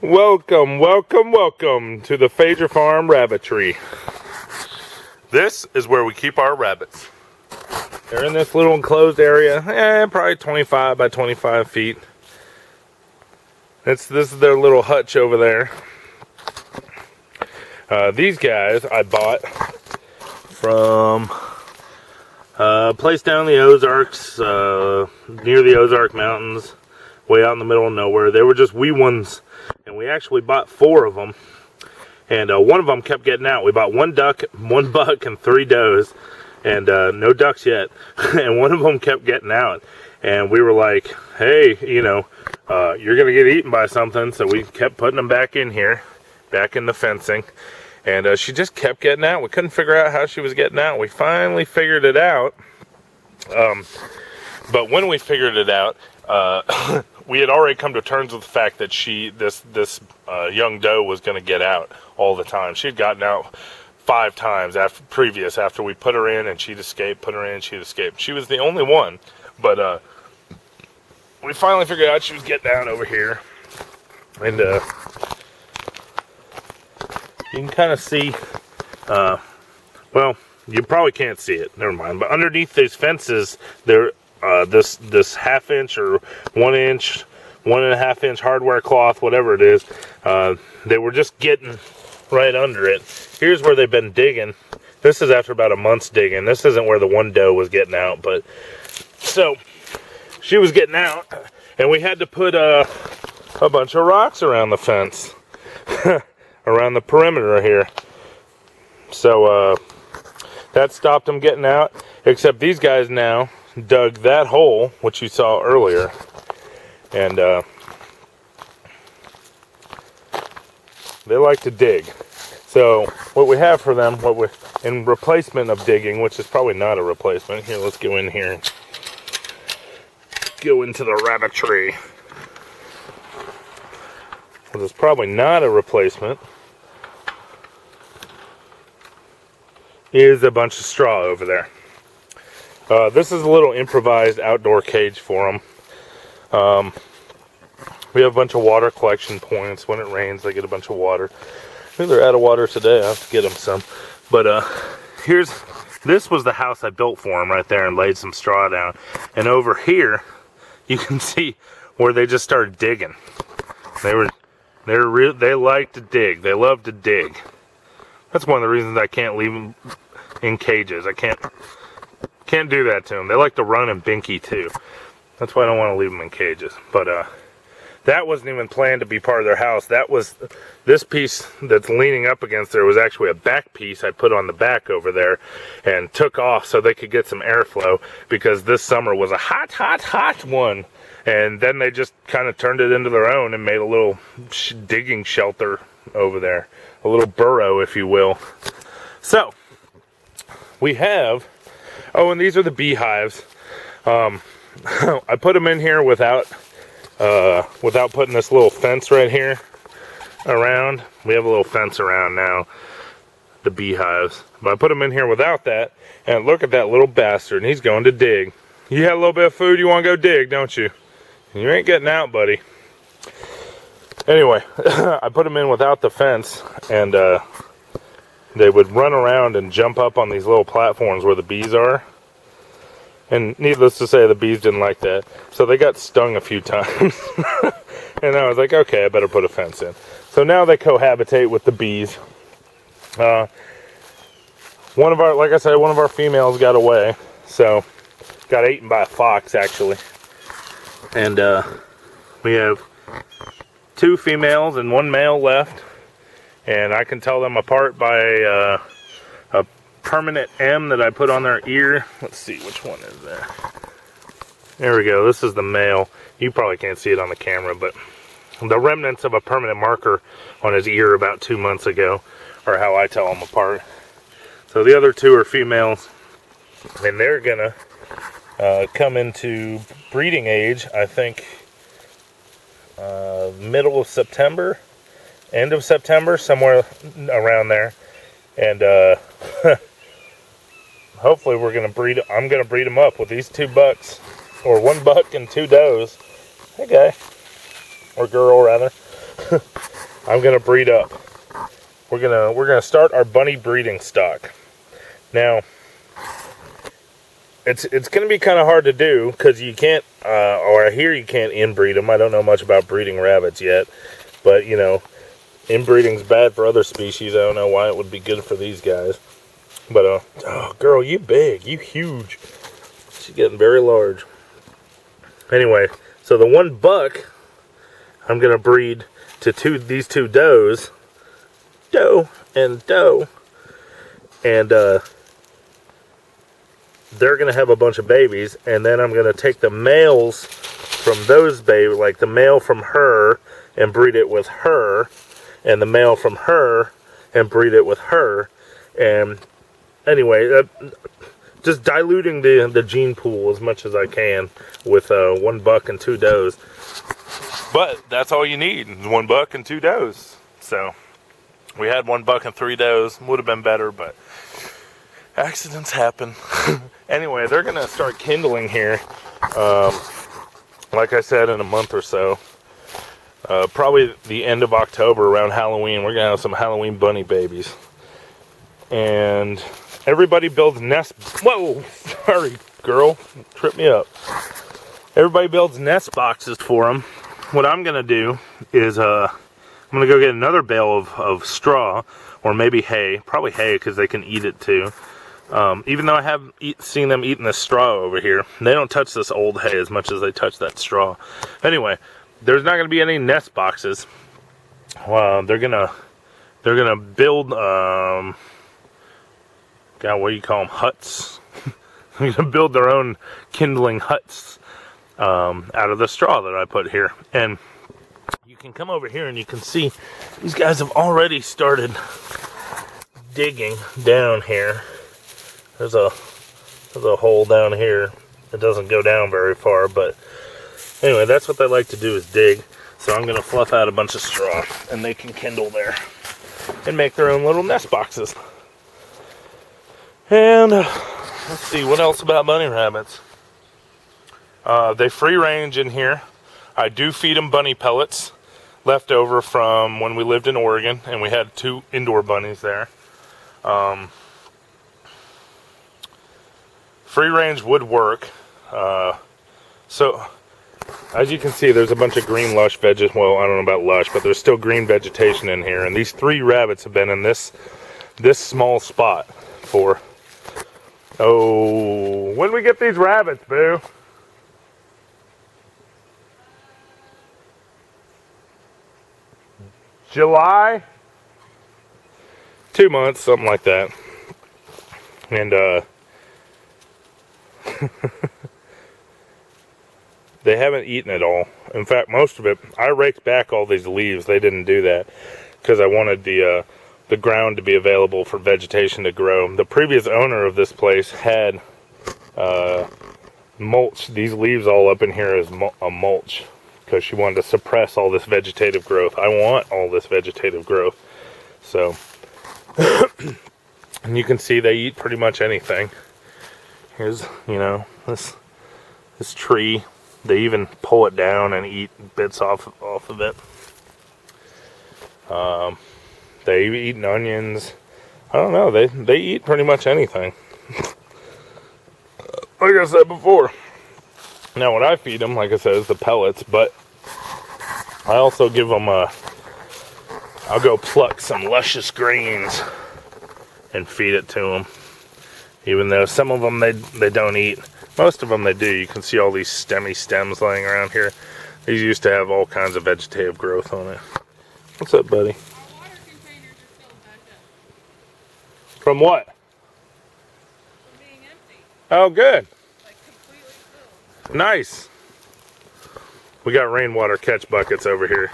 Welcome, welcome, welcome to the Fajer Farm rabbitry. This is where we keep our rabbits. They're in this little enclosed area, probably 25 by 25 feet. This is their little hutch over there. These guys I bought from a place down in the Ozarks, near the Ozark Mountains, way out in the middle of nowhere. They were just wee ones, and we actually bought 4 of them, and one of them kept getting out. We bought 1 duck, 1 buck, and 3 does, and no ducks yet. And one of them kept getting out, and we were like, hey, you're gonna get eaten by something. So we kept putting them back in here, back in the fencing, and she just kept getting out. We couldn't figure out how she was getting out. We finally figured it out, but when we figured it out, we had already come to terms with the fact that this young doe was going to get out all the time. She'd gotten out 5 times after we put her in, and she'd escape, put her in, she'd escape. She was the only one, but we finally figured out she was getting out over here. And you can kind of see, well, you probably can't see it, never mind, but underneath these fences, there this 1/2 inch or 1 inch, 1.5 inch hardware cloth, whatever it is, they were just getting right under it. Here's where they've been digging. This is after about a month's digging. This isn't where the one doe was getting out, but so she was getting out, and we had to put a bunch of rocks around the fence, around the perimeter here. So that stopped them getting out, except these guys now dug that hole, which you saw earlier, and they like to dig. So what we have for them, in replacement of digging, which is probably not a replacement. Here, let's go in here. Go into the rabbitry. Well, it's probably not a replacement. Is a bunch of straw over there. This is a little improvised outdoor cage for them. We have a bunch of water collection points. When it rains, they get a bunch of water. I think they're out of water today. I have to get them some. But this was the house I built for them right there, and laid some straw down. And over here, you can see where they just started digging. They like to dig. They love to dig. That's one of the reasons I can't leave them in cages. I can't do that to them. They like to run and binky too. That's why I don't want to leave them in cages. But that wasn't even planned to be part of their house. That was, this piece that's leaning up against there was actually a back piece I put on the back over there and took off so they could get some airflow, because this summer was a hot one. And then they just kind of turned it into their own and made a little digging shelter over there. A little burrow, if you will. So, we have, and these are the beehives. I put them in here without putting this little fence right here around. We have a little fence around now, the beehives. But I put them in here without that, and look at that little bastard, and he's going to dig. You had a little bit of food, you want to go dig, don't you? You ain't getting out, buddy. Anyway, I put them in without the fence, and they would run around and jump up on these little platforms where the bees are. And needless to say, the bees didn't like that. So they got stung a few times. And I was like, okay, I better put a fence in. So now they cohabitate with the bees. Like I said, one of our females got away. So, got eaten by a fox, actually. And we have 2 females and 1 male left, and I can tell them apart by a permanent M that I put on their ear. Let's see, which one is there? There we go. This is the male. You probably can't see it on the camera, but the remnants of a permanent marker on his ear about 2 months ago are how I tell them apart. So the other 2 are females, and they're gonna come into breeding age, I think, middle of September, end of September, somewhere around there. And hopefully I'm gonna breed them up with these 2 bucks, or 1 buck and 2 does. Hey guy, or girl rather. I'm gonna breed up. We're gonna start our bunny breeding stock. Now, it's gonna be kind of hard to do because you can't, or I hear you can't inbreed them. I don't know much about breeding rabbits yet, but you know, inbreeding's bad for other species. I don't know why it would be good for these guys. But oh, girl, you big, you huge. She's getting very large. Anyway, so the one buck I'm gonna breed to these two does. Doe and doe, and they're gonna have a bunch of babies, and then I'm gonna take the males from those babies, like the male from her, and breed it with her, and the male from her, and breed it with her, and anyway, just diluting the gene pool as much as I can with one buck and two does. But that's all you need, one buck and two does. So. We had one buck and three does. Would have been better, but accidents happen. Anyway, they're going to start kindling here, like I said, in a month or so. Probably the end of October, around Halloween. We're going to have some Halloween bunny babies. And everybody builds nest... Whoa! Sorry, girl. Trip me up. Everybody builds nest boxes for them. What I'm going to do is... I'm going to go get another bale of straw, or maybe hay. Probably hay, because they can eat it too. Even though I have seen them eating the straw over here. They don't touch this old hay as much as they touch that straw. Anyway, there's not going to be any nest boxes. They're gonna build, God, what do you call them? Huts. They're going to build their own kindling huts out of the straw that I put here. And you can come over here and you can see these guys have already started digging down here. There's a hole down here. It doesn't go down very far, but anyway, that's what they like to do, is dig. So I'm going to fluff out a bunch of straw and they can kindle there and make their own little nest boxes. And let's see, what else about bunny rabbits? They free range in here. I do feed them bunny pellets left over from when we lived in Oregon, and we had 2 indoor bunnies there. Free range would work. So, as you can see, there's a bunch of green lush vegetation. Well, I don't know about lush, but there's still green vegetation in here. And these 3 rabbits have been in this small spot for, oh, when we get these rabbits, boo? July? 2 months, something like that. And they haven't eaten it all. In fact, most of it, I raked back all these leaves. They didn't do that because I wanted the ground to be available for vegetation to grow. The previous owner of this place had mulch. These leaves all up in here is a mulch, because she wanted to suppress all this vegetative growth. I want all this vegetative growth. So, and you can see they eat pretty much anything. Here's, you know, this tree. They even pull it down and eat bits off of it. They eat onions. I don't know. They eat pretty much anything. Like I said before. Now, what I feed them, like I said, is the pellets, but I also give them I'll go pluck some luscious greens and feed it to them. Even though some of them they don't eat. Most of them they do. You can see all these stemmy stems laying around here. These used to have all kinds of vegetative growth on it. What's up, buddy? Our water containers are filled back up. From what? From being empty. Oh, good. Like completely filled. Nice. We got rainwater catch buckets over here.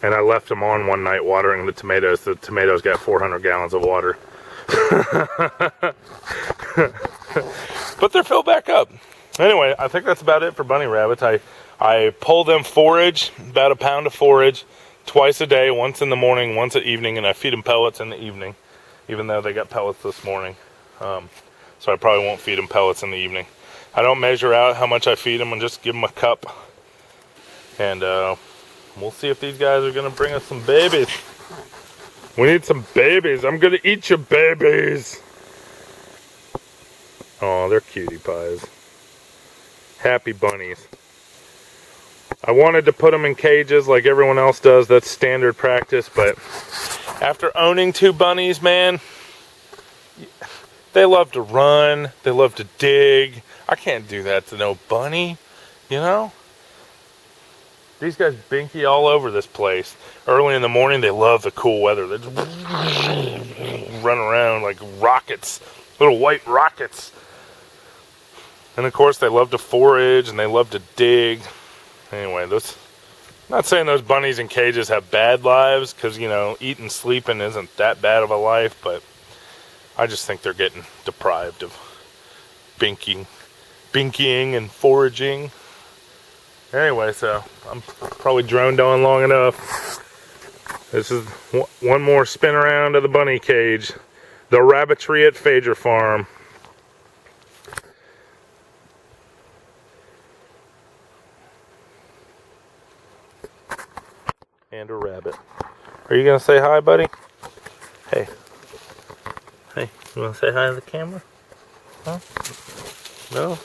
And I left them on one night watering the tomatoes. The tomatoes got 400 gallons of water. But they're filled back up. Anyway, I think that's about it for bunny rabbits. I pull them forage, about a pound of forage, twice a day, once in the morning, once at evening, and I feed them pellets in the evening, even though they got pellets this morning. So I probably won't feed them pellets in the evening. I don't measure out how much I feed them and just give them a cup And we'll see if these guys are gonna bring us some babies. We need some babies. I'm gonna eat your babies. Oh, they're cutie pies. Happy bunnies. I wanted to put them in cages like everyone else does. That's standard practice, but after owning 2 bunnies, man, they love to run. They love to dig. I can't do that to no bunny, you know? These guys binky all over this place. Early in the morning, they love the cool weather. They just run around like rockets, little white rockets. And of course, they love to forage and they love to dig. Anyway, I'm not saying those bunnies in cages have bad lives, because, you know, eating, sleeping isn't that bad of a life, but I just think they're getting deprived of binkying and foraging. Anyway, so I'm probably droned on long enough. This is one more spin around of the bunny cage. The rabbitry at Fajer Farm. And a rabbit. Are you gonna say hi, buddy? Hey. Hey, you wanna say hi to the camera? Huh? No?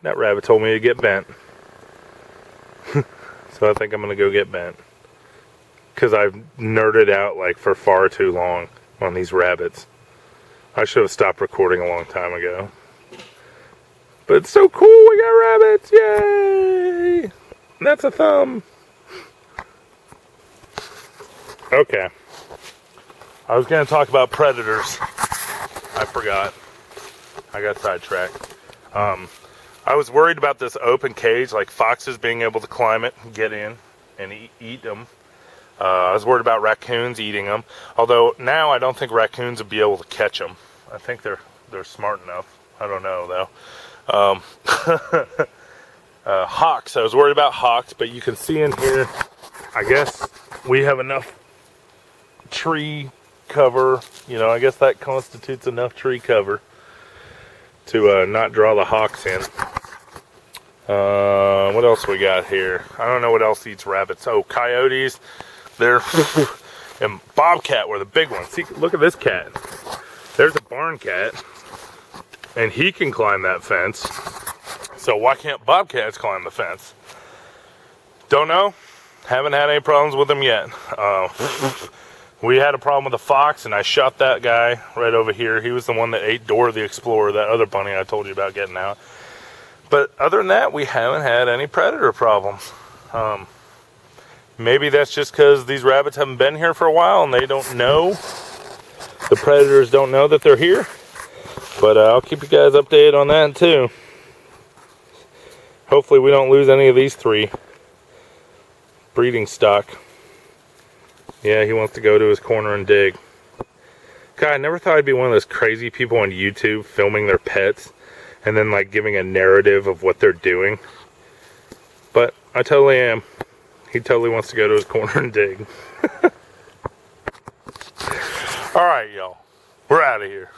That rabbit told me to get bent. So I think I'm gonna go get bent. Because I've nerded out like for far too long on these rabbits. I should have stopped recording a long time ago. But it's so cool, we got rabbits, yay! That's a thumb. Okay. I was going to talk about predators. I forgot. I got sidetracked. I was worried about this open cage, like foxes being able to climb it, get in, and eat them. I was worried about raccoons eating them. Although now I don't think raccoons would be able to catch them. I think they're smart enough. I don't know though. Hawks. I was worried about hawks, but you can see in here, I guess we have enough tree cover, you know, I guess that constitutes enough tree cover to not draw the hawks in. What else we got here? I don't know what else eats rabbits. Oh, coyotes. They're and bobcat were the big ones. See, look at this cat. There's a barn cat, and he can climb that fence. So why can't bobcats climb the fence? Don't know. Haven't had any problems with them yet. We had a problem with a fox, and I shot that guy right over here. He was the one that ate Dora the Explorer, that other bunny I told you about getting out. But other than that, we haven't had any predator problems. Maybe that's just because these rabbits haven't been here for a while, and they don't know. The predators don't know that they're here. But I'll keep you guys updated on that, too. Hopefully we don't lose any of these 3 breeding stock. Yeah, he wants to go to his corner and dig. God, I never thought I'd be one of those crazy people on YouTube filming their pets and then like giving a narrative of what they're doing. But I totally am. He totally wants to go to his corner and dig. Alright, y'all. We're out of here.